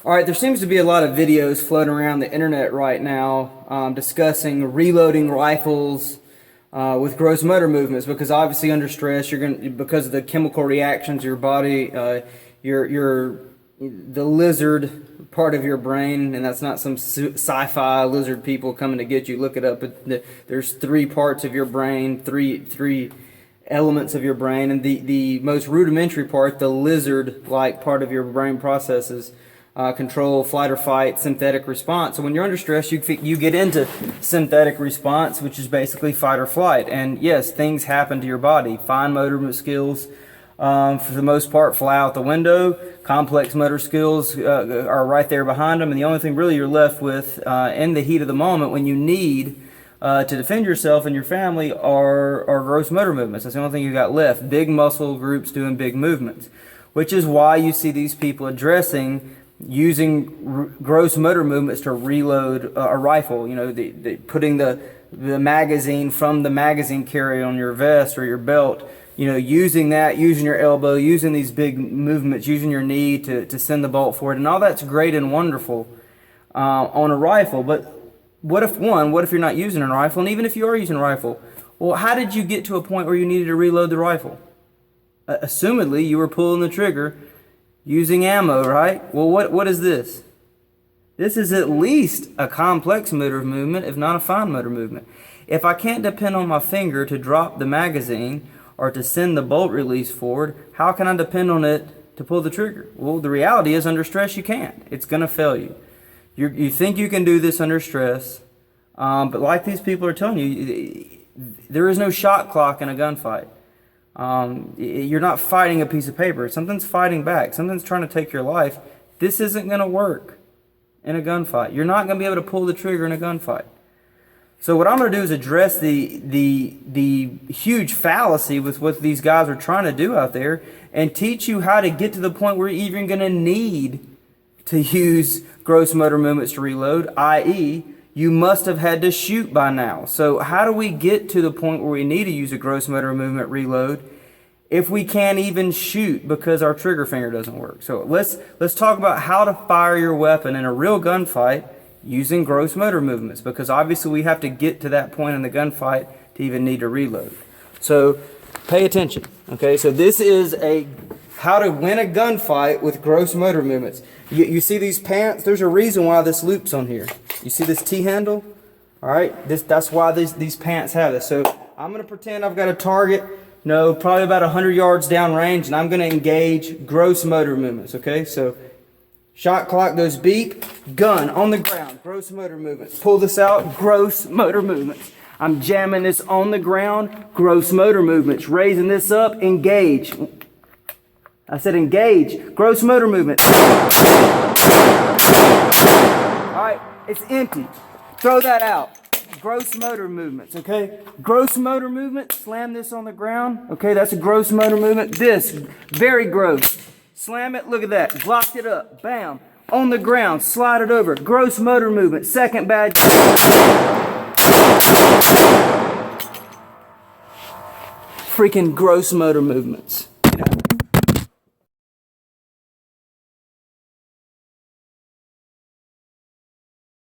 All right, there seems to be a lot of videos floating around the internet right now discussing reloading rifles with gross motor movements, because obviously under stress, because of the chemical reactions of your body, the lizard part of your brain, and that's not some sci-fi lizard people coming to get you. Look it up. There's three parts of your brain, three elements of your brain, and the most rudimentary part, the lizard-like part of your brain processes control flight or fight, synthetic response. So when you're under stress, you get into synthetic response, which is basically fight or flight. And yes, things happen to your body. Fine motor skills, for the most part, fly out the window. Complex motor skills are right there behind them. And the only thing really you're left with in the heat of the moment when you need to defend yourself and your family are gross motor movements. That's the only thing you got left. Big muscle groups doing big movements, which is why you see these people addressing using gross motor movements to reload a rifle. You know, putting the magazine from the magazine carry on your vest or your belt. You know, using that, using your elbow, using these big movements, using your knee to send the bolt forward, and all that's great and wonderful on a rifle. But what if you're not using a rifle, and even if you are using a rifle, well, how did you get to a point where you needed to reload the rifle? Assumedly, you were pulling the trigger using ammo, right? Well, what is this? This is at least a complex motor movement, if not a fine motor movement. If I can't depend on my finger to drop the magazine or to send the bolt release forward, how can I depend on it to pull the trigger? Well, the reality is under stress you can't. It's going to fail you. You think you can do this under stress, but like these people are telling you, there is no shot clock in a gunfight. You're not fighting a piece of paper. Something's fighting back. Something's trying to take your life. This isn't going to work in a gunfight. You're not going to be able to pull the trigger in a gunfight. So what I'm going to do is address the huge fallacy with what these guys are trying to do out there and teach you how to get to the point where you're even going to need to use gross motor movements to reload, i.e., you must have had to shoot by now. So how do we get to the point where we need to use a gross motor movement reload if we can't even shoot because our trigger finger doesn't work? So let's talk about how to fire your weapon in a real gunfight using gross motor movements, because obviously we have to get to that point in the gunfight to even need to reload. So pay attention, okay? So this is how to win a gunfight with gross motor movements. You see these pants? There's a reason why this loop's on here. You see this T-handle? All right, that's why these pants have this. So I'm going to pretend I've got a target, probably about 100 yards down range, and I'm going to engage gross motor movements, okay? So shot clock goes beep, gun on the ground, gross motor movements. Pull this out, gross motor movements. I'm jamming this on the ground, gross motor movements. Raising this up, engage. I said engage, gross motor movement. All right, it's empty. Throw that out. Gross motor movements, okay? Gross motor movement, slam this on the ground. Okay, that's a gross motor movement. This, very gross. Slam it, look at that. Blocked it up, bam. On the ground, slide it over. Gross motor movement, second bad. Freaking gross motor movements.